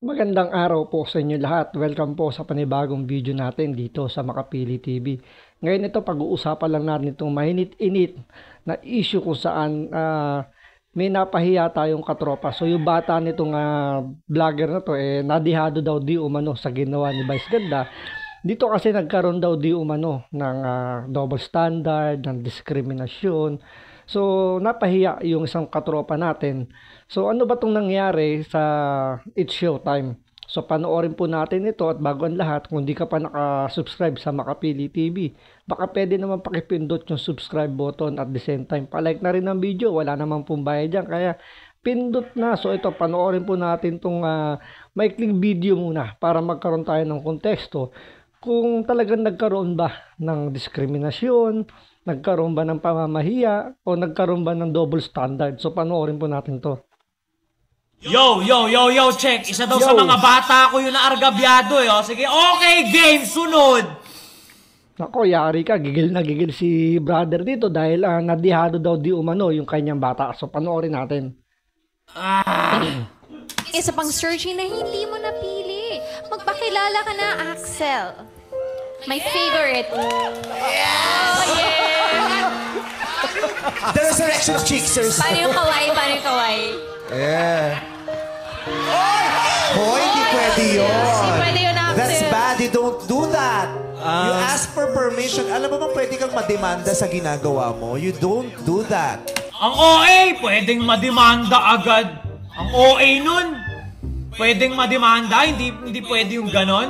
Magandang araw po sa inyo lahat. Welcome po sa panibagong video natin dito sa Makapili TV. Ngayon ito pag-uusapan lang natin itong mainit-init na issue kung saan may napahiya tayong katropa. So yung bata nitong vlogger na to nadihado daw di umano sa ginawa ni Vice Ganda. Dito kasi nagkaroon daw di umano ng double standard, ng diskriminasyon. So napahiya yung isang katropa natin. So ano ba itong nangyari sa It's Showtime? So panoorin po natin ito at bago ang lahat, kung di ka pa nakasubscribe sa Makapili TV, baka pwede naman pakipindot yung subscribe button at the same time palike na rin ang video, wala namang pong bayad dyan, kaya pindot na. So ito, panoorin po natin itong maikling video muna para magkaroon tayo ng konteksto kung talagang nagkaroon ba ng diskriminasyon, nagkaroon ba ng pamamahiya, o nagkaroon ba ng double standard. So panoorin po natin to. Yo, check. Isa daw sa mga bata ko yung naargabyado eh. O, sige, okay, game, sunod. Nako, yari ka. Gigil na gigil si brother dito dahil nadihado daw di umano yung kanyang bata. So, panoorin natin. Isa pang searching na hindi mo napili. Magpakilala ka na, Axel. My favorite. Oh, yeah! The Resurrection Chicksers. Paano yung kawaii? Paano yung kawaii? Yeah. Hoy, hindi pwede yun. Hindi pwede yun, Axel. That's bad. You don't do that. You ask for permission. Alam mo bang pwede kang mademanda sa ginagawa mo? You don't do that. Ang OA, pwedeng mademanda agad. Ang OA nun, pwedeng mademanda, hindi pwede yung ganon.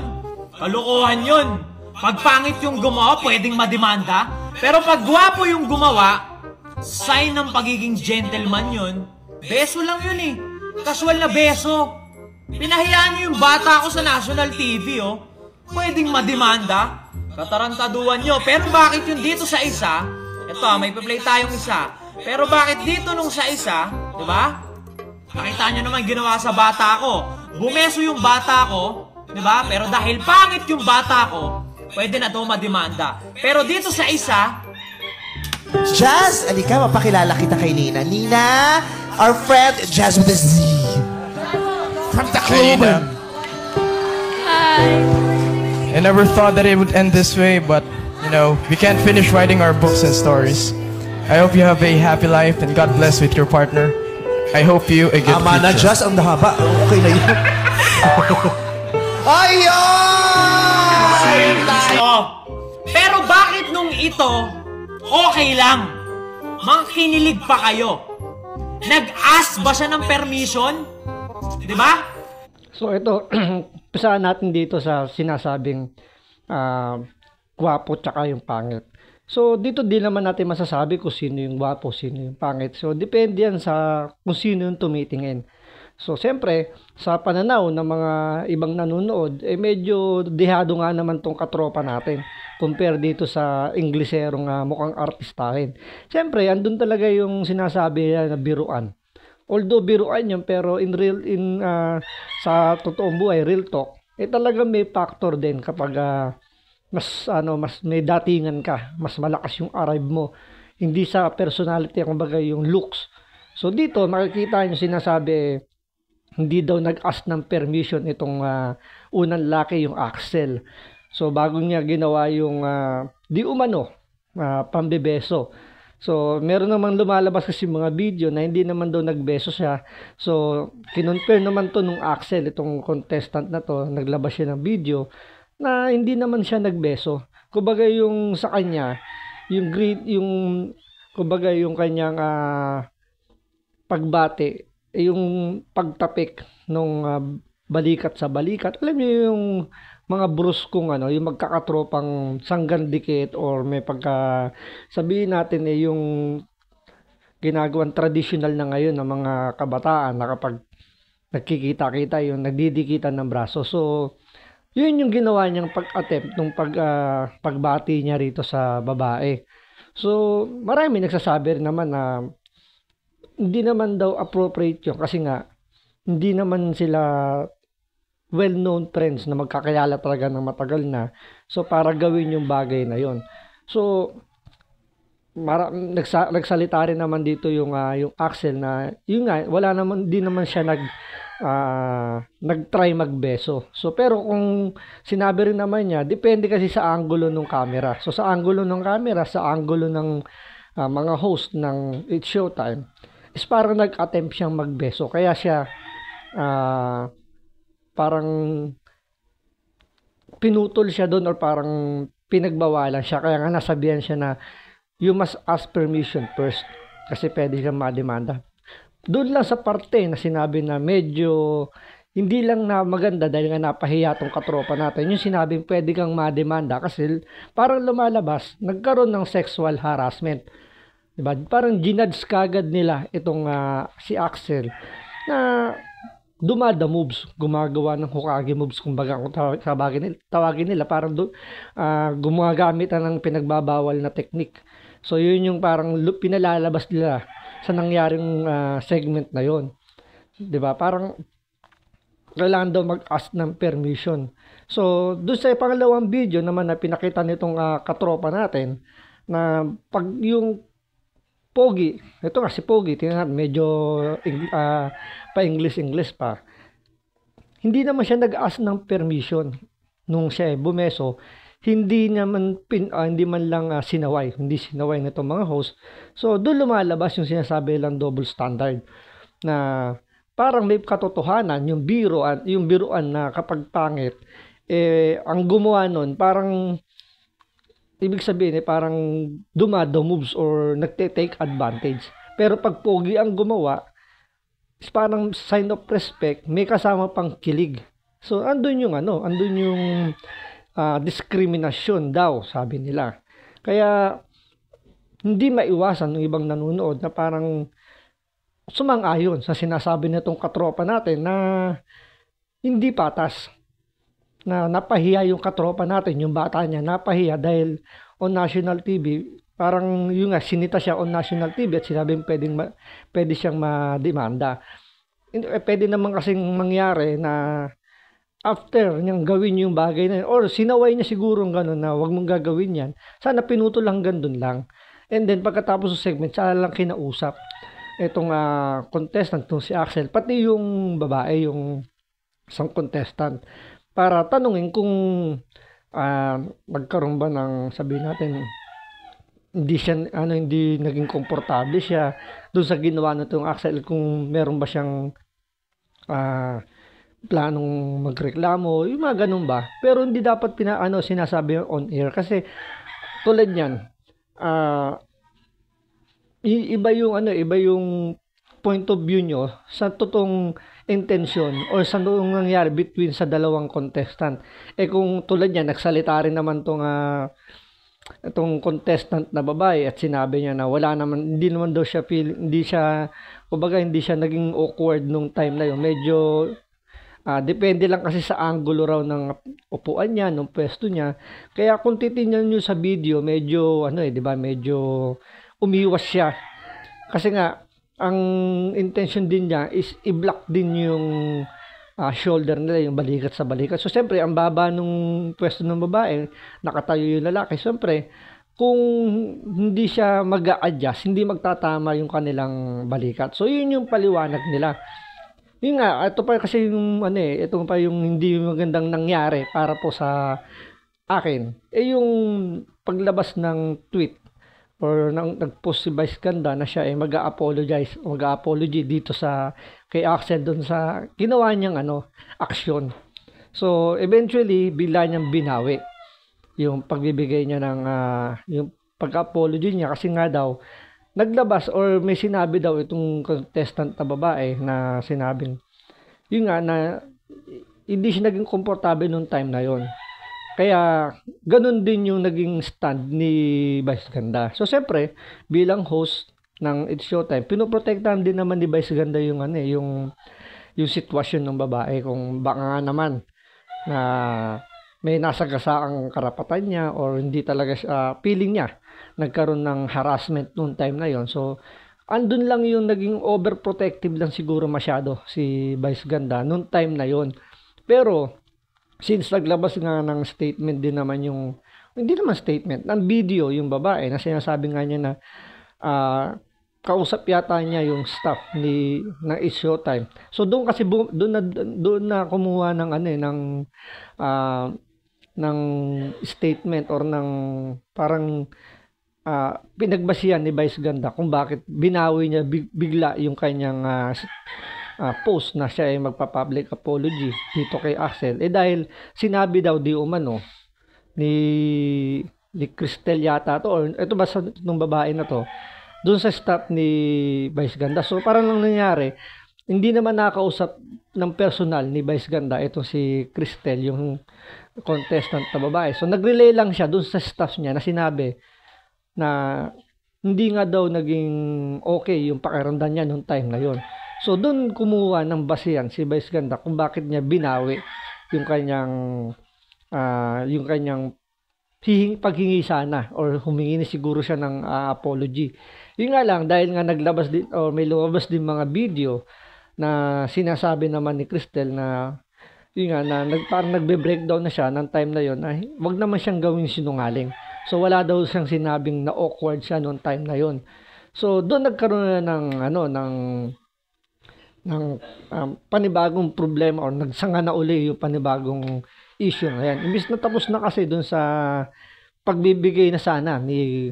Kalukuhan yun. Pag pangit yung gumawa, pwedeng mademanda. Pero pag gwapo yung gumawa, sign ng pagiging gentleman yun. Beso lang yun eh. Casual na beso. Pinahiyaan niyo yung bata ko sa national TV, oh. Pwedeng mademanda. Katarantaduan nyo. Pero bakit yun dito sa isa? Ito, may pa-play tayong isa. Pero bakit dito nung sa isa, di ba? Nakita nyo naman ginawa sa bata ko. Bumeso yung bata ko, di ba? Pero dahil pangit yung bata ko, pwede na ito mademanda. Pero dito sa isa, Jazz, alika, mapakilala kita kay Nina. Nina, our friend Jazz with a Z. From Tacloban. Hi. I never thought that it would end this way, but, you know, we can't finish writing our books and stories. I hope you have a happy life and God bless with your partner. I hope you a good Ama na, future. Jazz, ang haba. Okay na yun. Ayun! oh. Pero bakit nung ito, okay lang? Mangkinilig pa kayo. Nag-ask ba siya ng permission? Di ba? So ito, pisahan natin dito sa sinasabing gwapo tsaka yung pangit. So dito di naman natin masasabi kung sino yung gwapo, sino yung pangit. So depende yan sa kung sino yung tumitingin. So siyempre, sa pananaw ng mga ibang nanonood, medyo dihado nga naman tong katropa natin compare dito sa Ingleserong mukhang artistahin. Siyempre, andun talaga yung sinasabi na biruan. Although biruan yun, pero sa totoong buhay, real talk, talaga may factor din kapag mas may datingan ka, mas malakas yung arrive mo, hindi sa personality, kumbaga yung looks. So dito makikita nyo sinasabi, hindi daw nag-ask ng permission itong unang laki, yung Axel. So bago niya ginawa yung di umano pambebeso. So, meron naman lumalabas kasi mga video na hindi naman daw nagbeso siya. So, kinonfirm naman to nung Axel, itong contestant na to, naglabas siya ng video na hindi naman siya nagbeso. Kumbaga yung sa kanya, kumbaga yung kanyang pagbati, yung pagtapik nung balikat sa balikat. Alam niyo yung mga bruskong yung magkakatropang sanggandikit or may sabihin natin yung ginagawang traditional na ngayon ng mga kabataan na kapag nagkikita-kita yung nagdidikitan ng braso. So yun yung ginawa niyang pag-attempt nung pagbati niya rito sa babae. So marami nagsasabi rin naman na hindi naman daw appropriate yun kasi nga hindi naman sila well-known friends na magkakayala talaga ng matagal na. So, para gawin yung bagay na yon. So, nagsalita rin naman dito yung Axel na, yun nga, wala naman, di naman siya nag-try magbeso. So pero kung sinabi rin naman niya, depende kasi sa angulo ng camera. So sa angulo ng camera, sa angulo ng mga host ng It's Showtime, is parang nag-attempt siyang magbeso. Kaya siya parang pinutol siya doon or parang pinagbawalan siya. Kaya nga nasabihan siya na you must ask permission first kasi pwede siyang mademanda. Doon lang sa parte na sinabi na medyo hindi lang na maganda dahil nga napahiya tong katropa natin, yung sinabing pwede kang mademanda kasi parang lumalabas, nagkaroon ng sexual harassment. Diba? Parang ginudge kagad nila itong si Axel na dumada moves, gumagawa ng Hokage moves, kumbaga kung tawagin nila, parang gumagamit ng pinagbabawal na technique. So yun yung parang pinalalabas nila sa nangyaring segment na yon. 'Di ba? Parang kailangan daw mag-ask ng permission. So doon sa pangalawang video naman na pinakita nitong katropa natin na pag yung Pogi, ito nga si Pogi, tingnan natin, medyo pa-English pa. Hindi naman siya nag-ask ng permission nung siya bumeso. Hindi naman hindi man lang sinaway, hindi sinaway nitong mga host. So doon lumalabas yung sinasabi lang double standard na parang may katotohanan yung biruan na kapag pangit ang gumawa nun parang ibig sabihin parang dumado moves or nagte-take advantage. Pero pag pogi ang gumawa, is parang sign of respect, may kasama pang kilig. So andun yung diskriminasyon daw, sabi nila. Kaya hindi maiwasan ng ibang nanonood na parang sumang-ayon sa sinasabi nitong katropa natin na hindi patas. Na napahiya yung katropa natin, yung bata niya, napahiya dahil on national TV, parang yung sinita siya on national TV at sinabing pwede siyang mademanda. Pwede naman kasing mangyari na after niyang gawin yung bagay na yun, or sinaway niya siguro gano'n na wag mong gagawin yan, sana pinutol lang gandun lang. And then pagkatapos ng segment, sana lang kinausap itong contestant, itong si Axel, pati yung babae, yung isang contestant, para tanungin kung magkaroon ba ng, sabihin natin, hindi naging komportable siya doon sa ginawa nitong Axel, kung meron ba siyang planong magreklamo, yung mga ganun ba. Pero hindi dapat sinasabi on air kasi tulad niyan, iba yung point of view nyo sa totoong intention or sa noong nangyari between sa dalawang contestant. Kung tulad niya, nagsalita rin naman itong contestant na babae at sinabi niya na wala naman, hindi naman daw siya hindi siya naging awkward nung time na yun. Medyo depende lang kasi sa angulo raw ng upuan niya, ng pwesto niya. Kaya kung titingnan niyo sa video, medyo medyo umiwas siya. Kasi nga ang intention din niya is i-block din yung shoulder nila, yung balikat sa balikat. So, siyempre, ang baba nung pwesto ng babae, nakatayo yung lalaki. Siyempre, kung hindi siya mag-a-adjust, hindi magtatama yung kanilang balikat. So, yun yung paliwanag nila. Yun nga, ito pa kasi ito pa yung hindi magandang nangyari para po sa akin. Yung paglabas ng tweet or nag-post si Vice Ganda na siya mag-apology dito kay Axel doon sa ginawa niyang aksyon. So eventually bigla niyang binawi yung pagbibigay niya ng yung pag-apology niya kasi nga daw naglabas or may sinabi daw itong contestant na babae na sinabing yun nga na hindi siya naging komportable nung time na yon. Kaya, ganun din yung naging stand ni Vice Ganda. So, siyempre, bilang host ng It's Showtime, pinoprotektahan din naman ni Vice Ganda yung sitwasyon ng babae. Kung baka nga naman na may nasagasaang karapatan niya or hindi talaga feeling niya nagkaroon ng harassment noong time na yon. So, andun lang yung naging overprotective lang siguro masyado si Vice Ganda noong time na yon. Pero, since naglabas nga ng statement din naman hindi naman statement, ng video yung babae na sinasabi nga niya na kausap yata niya yung staff ng It's Showtime. So doon kasi doon na kumuha ng ano ng statement or ng parang pinagbasihan ni Vice Ganda kung bakit binawi niya bigla yung kanyang post na siya ay magpa-public apology dito kay Axel. Dahil sinabi daw di umano ni Cristel yata to, or ito ba nung babae na to, doon sa staff ni Vice Ganda. So parang lang nangyari, hindi naman nakausap ng personal ni Vice Ganda itong si Cristel, yung contestant na babae. So nag-relay lang siya doon sa staff niya na sinabi na hindi nga daw naging okay yung pakiramdam niya noong time na yon. So doon kumuha ng basihan si Vice Ganda kung bakit niya binawi yung kanyang paghingi sana or humingi siguro siya ng apology. Yun nga lang, dahil nga naglabas din or may lumabas din mga video na sinasabi naman ni Cristel na yun nga, na parang nagbe-breakdown na siya ng time na yon na wag naman siyang gawing sinungaling. So wala daw siyang sinabing na awkward siya noong time na yon. So doon nagkaroon na ng panibagong problema or nagsanga na uli yung panibagong issue na yan. Imbis na tapos na kasi doon sa pagbibigay na sana ni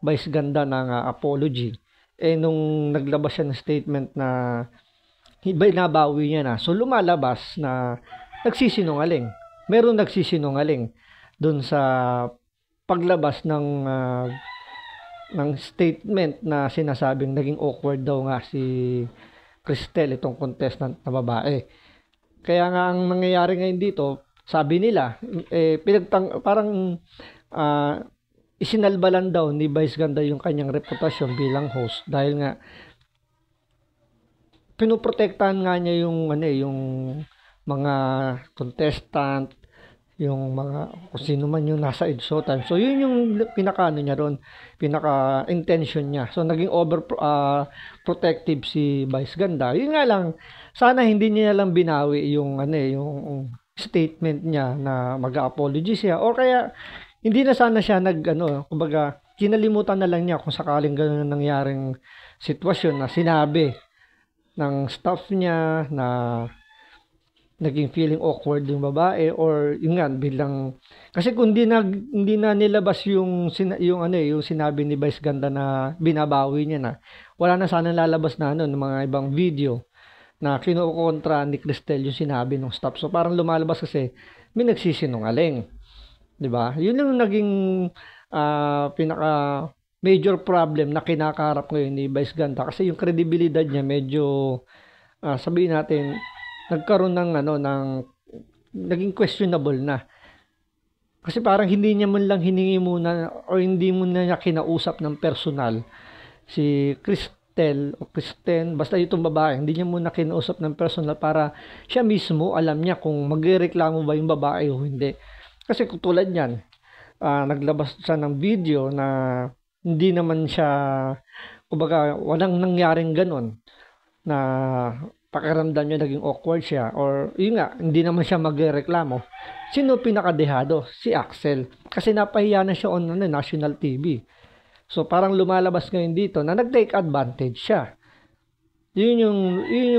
Vice Ganda ng apology, nung naglabas siya ng statement na nabawi niya na, so lumalabas na nagsisinungaling. Meron nagsisinungaling doon sa paglabas ng statement na sinasabing naging awkward daw nga si Cristel, itong contestant na babae. Kaya nga ang nangyayari ngayon dito, sabi nila, parang isinalbalan daw ni Vice Ganda yung kanyang reputasyon bilang host dahil nga pinoprotektahan nga niya yung mga contestant, yung mga kung sino man yung nasa It's Showtime. So yun yung niya ron, pinaka-intention niya. So naging protective si Vice Ganda. Yun nga lang, sana hindi niya lang binawi yung yung statement niya na mag-apology siya, o kaya hindi na sana siya kumbaga kinalimutan na lang niya kung sakaling gano'n nangyaring sitwasyon na sinabi ng staff niya na naging feeling awkward yung babae, or yung nga bilang kasi kung hindi na nilabas yung sinabi ni Vice Ganda na binabawi niya na, wala na sana lalabas na ng mga ibang video na kinukontra ni Cristel yung sinabi ng staff. So parang lumalabas kasi may nagsisinungaling. 'Di ba? Yun yung naging pinaka major problem na kinakaharap ngayon ni Vice Ganda, kasi yung kredibilidad niya medyo sabihin natin nagkaroon ng naging questionable na. Kasi parang hindi niya man lang hiningi muna o hindi muna niya kinausap ng personal si Cristel o Kristen, basta itong babae, hindi niya muna kinausap ng personal para siya mismo alam niya kung magrereklamo ba yung babae o hindi. Kasi kung tulad niyan, naglabas siya ng video na hindi naman siya, kumbaga walang nangyaring ganon na pakiramdam niya naging awkward siya, or yun nga, hindi naman siya magrereklamo. Sino pinakadehado? Si Axel. Kasi napahiya na siya on national TV. So parang lumalabas ngayon dito na nag-take advantage siya. Yun yung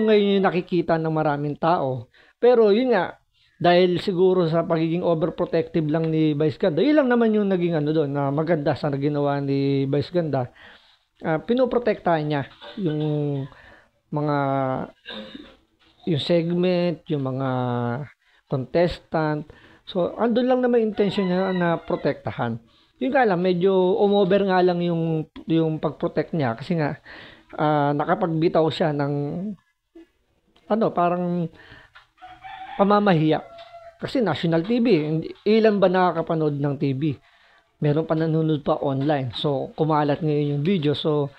ngayon yung nakikita ng maraming tao. Pero yun nga, dahil siguro sa pagiging overprotective lang ni Vice Ganda, yun lang naman yung naging doon na maganda sa ginawa ni Vice Ganda. Pinoprotektahan niya yung mga yung segment, yung mga contestant. So andun lang naman intention niya na protektahan. Yung nga lang, medyo umover nga lang yung pag-protect niya, kasi nga nakapagbitaw siya ng parang pamamahiya. Kasi national TV, ilan ba nakakapanood ng TV? Meron pa nanonood pa online. So kumalat ngayon yung video. So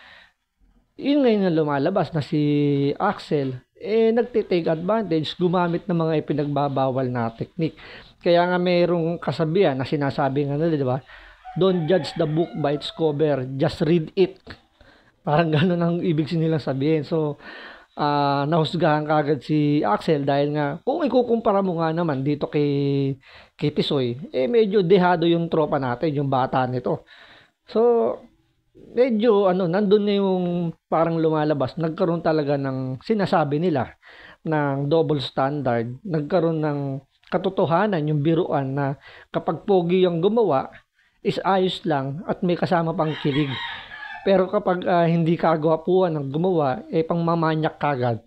yun ngayon na lumalabas na si Axel nagtitake advantage, gumamit ng mga ipinagbabawal na technique. Kaya nga mayroong kasabihan na sinasabi nga nila, di ba? Don't judge the book by its cover, just read it. Parang gano'n ang ibig nilang sabihin. So nahusgahan kagad si Axel dahil nga kung ikukumpara mo nga naman dito kay Tisoy, medyo dehado yung tropa natin, yung bata nito. So medyo nandun na yung parang lumalabas, nagkaroon talaga ng sinasabi nila ng double standard, nagkaroon ng katotohanan yung biruan na kapag pogi yung gumawa is ayos lang at may kasama pang kilig. Pero kapag hindi kagwapuan ang gumawa, pangmamanyak kagad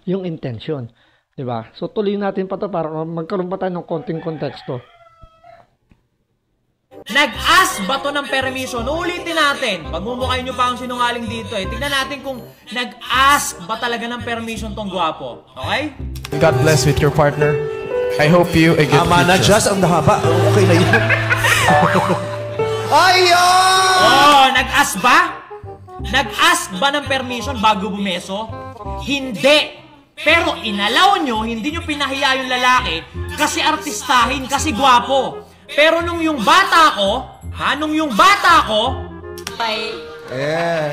yung intention. Diba? So tuloy natin pa to para magkaroon pa tayo ng konting konteksto. Nag-ask ba to ng permission? Ulitin natin. Pagmumukhain nyo pa ang sinungaling dito eh. Tingnan natin kung nag-ask ba talaga ng permission tong gwapo. Okay? God bless with your partner. I hope you a good Tama na, future. Jazz. Ang haba. Okay na yun. Ayun! Oh, nag-ask ba? Nag-ask ba ng permission bago bumeso? Hindi. Pero inalaw nyo, hindi nyo pinahiya yung lalaki kasi artistahin, kasi gwapo. Pero nung yung bata ko, Eh.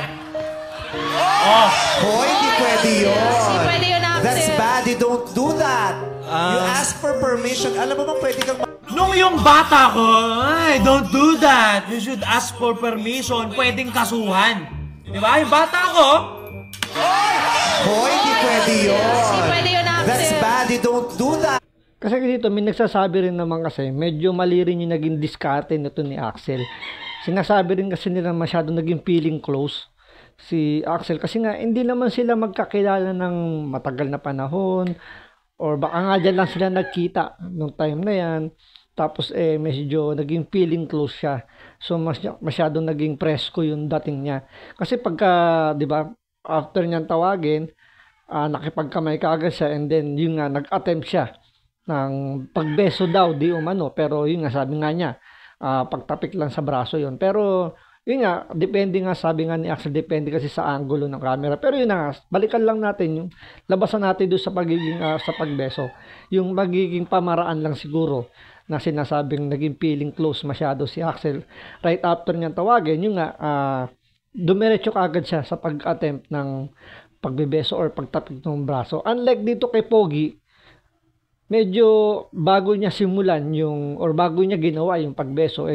oh, Hoy, hindi pwede yun. Hindi pwede yun, Axel. That's bad. You don't do that. You ask for permission. Alam mo bang pwede kang... nung yung bata ko, ay, don't do that. You should ask for permission. Pwedeng kasuhan. Di ba? Yung bata ko, Hoy, hindi pwede yun. Hindi pwede yun, Axel. That's bad. You don't do that. Kasi dito, may nagsasabi rin naman kasi, medyo mali rin yung naging diskarte nito ni Axel. Sinasabi rin kasi nila masyado naging feeling close si Axel. Kasi nga, hindi naman sila magkakilala ng matagal na panahon. Or baka nga dyan lang sila nagkita nung time na yan. Tapos medyo naging feeling close siya. So masyado naging presko yung dating niya. Kasi pagka, di ba, after niyan tawagin, nakipagkamay kaagad siya and then yun nga, nag-attempt siya ng pagbeso daw, di umano. Pero yun nga, sabi nga niya, pagtapik lang sa braso yun. Pero yun nga, depende nga, sabi nga ni Axel, depende kasi sa angulo ng camera. Pero yun nga, balikan lang natin yung labasan natin doon sa pagiging sa pagbeso. Yung magiging pamaraan lang siguro na sinasabing naging feeling close masyado si Axel. Right after niyan tawagin, yun nga, dumiretso kaagad siya sa pag-attempt ng pagbebeso or pagtapik ng braso. Unlike dito kay Pogi, medyo bago niya simulan yung, or bago niya ginawa yung pagbeso,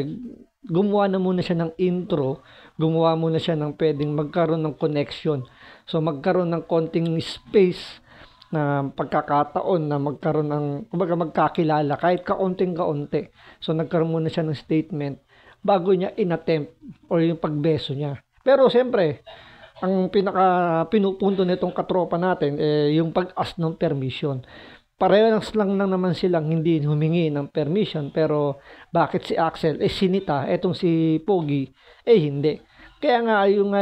gumawa na muna siya ng intro, gumawa muna siya ng pwedeng magkaroon ng connection. So magkaroon ng konting space na pagkakataon na magkaroon ng, kumbaga magkakilala kahit kaunting-kaunti. So nagkaroon muna siya ng statement bago niya inattempt or yung pagbeso niya. Pero siyempre, ang pinupunto nitong katropa natin yung pag-ask ng permission. Parehas lang naman silang hindi humingi ng permission, pero bakit si Axel sinita, etong si Pogi hindi. Kaya nga yung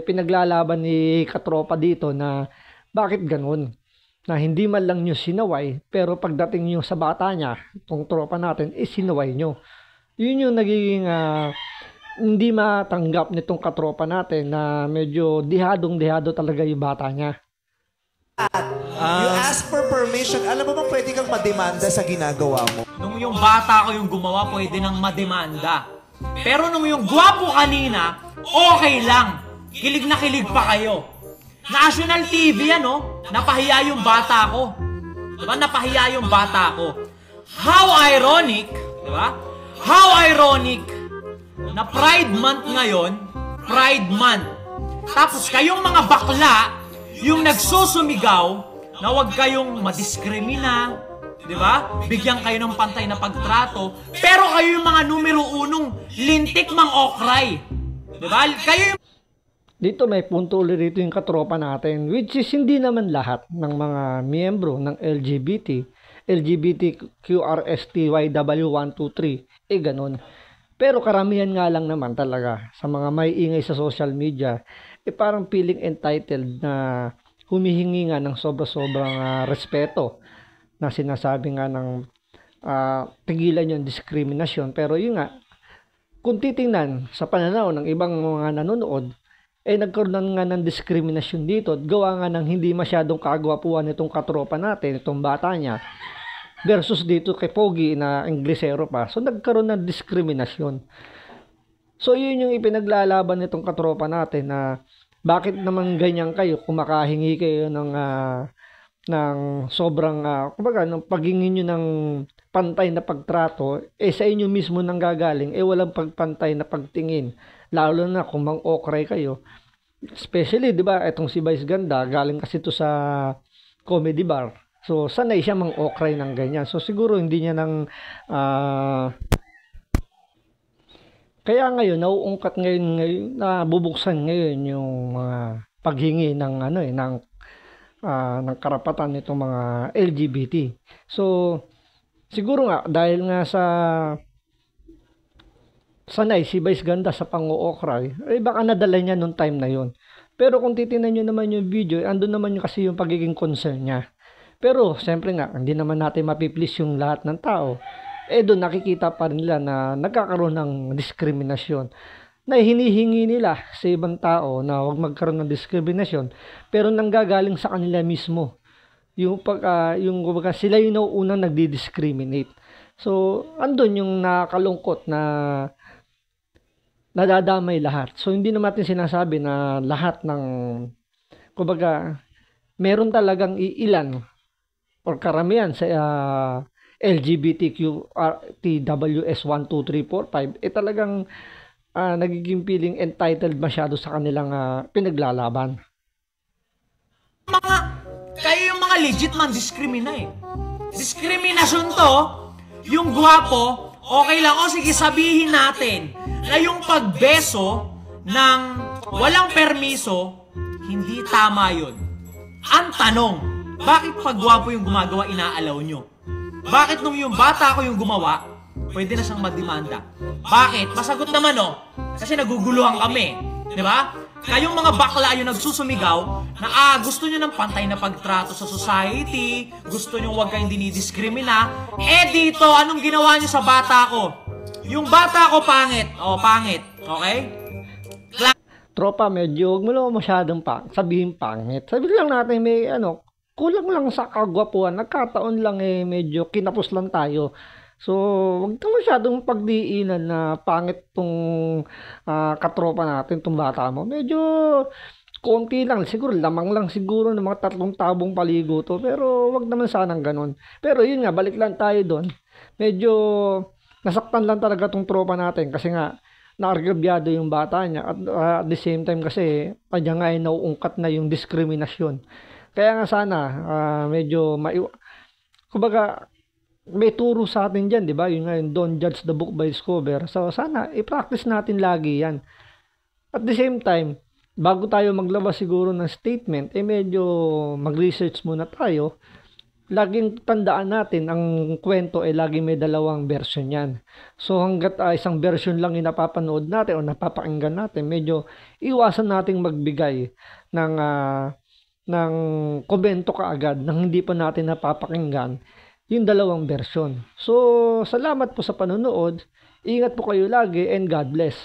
pinaglalaban ni katropa dito na bakit ganun, na hindi man lang nyo sinaway, pero pagdating nyo sa bata niya, itong tropa natin, sinaway nyo. Yun yung nagiging hindi matanggap nitong katropa natin na medyo dihadong-dihado talaga yung bata niya. You ask for permission. Alam mo bang pwede kang mademanda sa ginagawa mo? nung yung bata ko yung gumawa, pwede nang mademanda. Pero nung yung gwapo kanina, okay lang. Kilig na kilig pa kayo. National TV yan, no? Napahiya yung bata ko. Diba? Napahiya yung bata ko. How ironic, diba? How ironic na Pride Month ngayon, Pride Month. Tapos kayong mga bakla, yung nagsusumigaw na huwag kayong madiskrimina, di ba? Bigyan kayo ng pantay na pagtrato, pero kayo yung mga numero unong lintik mang okray. Di ba? Kayo yung... Dito may punto ulit rito yung katropa natin, which is hindi naman lahat ng mga miyembro ng LGBTQRSTYW123 ganun. Pero karamihan nga lang naman talaga sa mga may ingay sa social media, parang feeling entitled na humihingi nga ng sobra-sobrang respeto, na sinasabi nga ng tigilan yung diskriminasyon. Pero yun nga, kung titingnan sa pananaw ng ibang mga nanonood, nagkaroon nga ng diskriminasyon dito at gawa nga ng hindi masyadong kagwapuan itong katropa natin, itong bata niya, versus dito kay Pogi na Inglesero pa. So nagkaroon ng diskriminasyon. So yun yung ipinaglalaban nitong katropa natin, na bakit naman ganyan kayo kung makahingi kayo ng ng sobrang, kumbaga, ng paghingi nyo ng pantay na pagtrato, sa inyo mismo nang gagaling, walang pagpantay na pagtingin. Lalo na kung mang-okray kayo. Especially, di ba, itong si Vice Ganda, galing kasi to sa comedy bar. So, sanay siya mang-okray ng ganyan. So, siguro hindi niya kaya ngayon, nauungkat ngayon, nabubuksan ngayon yung mga paghingi ng ng karapatan nitong mga LGBT. So, siguro nga, dahil nga sanay si Vice Ganda sa pang-ookray, baka nadala niya nung time na yon. Pero kung titingnan nyo naman yung video, andun naman yung kasi yung pagiging concern niya. Pero, siyempre nga, hindi naman natin mapiplease yung lahat ng tao. Doon nakikita pa rin nila na nagkakaroon ng diskriminasyon. Na hinihingi nila sa ibang tao na huwag magkaroon ng diskriminasyon, pero nanggagaling sa kanila mismo. Yung kumbaga, sila yung unang nagdi-discriminate. So, andun yung nakalungkot na nadadamay lahat. So, hindi naman natin sinasabi na lahat ng, kumbaga, meron talagang iilan or karamihan sa LGBTQ, TWS 1, 2, 3, 4, 5, talagang nagiging feeling entitled masyado sa kanilang pinaglalaban. Kayo yung mga legit man diskrimina eh. Diskriminasyon to, yung gwapo, okay lang, o sige sabihin natin na yung pagbeso ng walang permiso, hindi tama yun. Ang tanong, bakit pag gwapo yung gumagawa, inaalaw nyo? Bakit nung yung bata ko yung gumawa, pwede na siyang magdemanda? Bakit? Masagot naman kasi naguguluhan kami. Di ba? Kayong mga bakla yung nagsusumigaw na gusto nyo ng pantay na pagtrato sa society, gusto nyo huwag kayong dinidiskrimina. Dito, anong ginawa nyo sa bata ko? Yung bata ko pangit. Pangit. Okay? Tropa, medyo huwag mo lang masyadong sabihin pangit. Sabihin lang natin may kulang lang sa kagwapuan, nagkataon lang medyo kinapos lang tayo. So, wag na masyadong pagdiinan na pangit tong katropa natin, tong bata mo. Medyo konti lang, siguro lamang lang siguro ng mga 3 tabong paligo to, pero wag naman sanang ganun. Pero yun nga, balik lang tayo doon. Medyo nasaktan lang talaga tong tropa natin kasi nga naargabyado yung bata niya at the same time kasi kanya nga nauungkat na yung diskriminasyon. Kaya nga sana, medyo kumbaga, may turo sa atin dyan, di ba? Yung nga, don't judge the book by its cover. So, sana, i-practice natin lagi yan. At the same time, bago tayo maglabas siguro ng statement, medyo mag-research muna tayo. Laging tandaan natin, ang kwento laging may 2 version yan. So, hanggat isang version lang yung napapanood natin o napapakinggan natin, medyo iwasan nating magbigay ng komento kaagad nang hindi pa natin napapakinggan yung 2 version. So, salamat po sa panonood. Ingat po kayo lagi and God bless.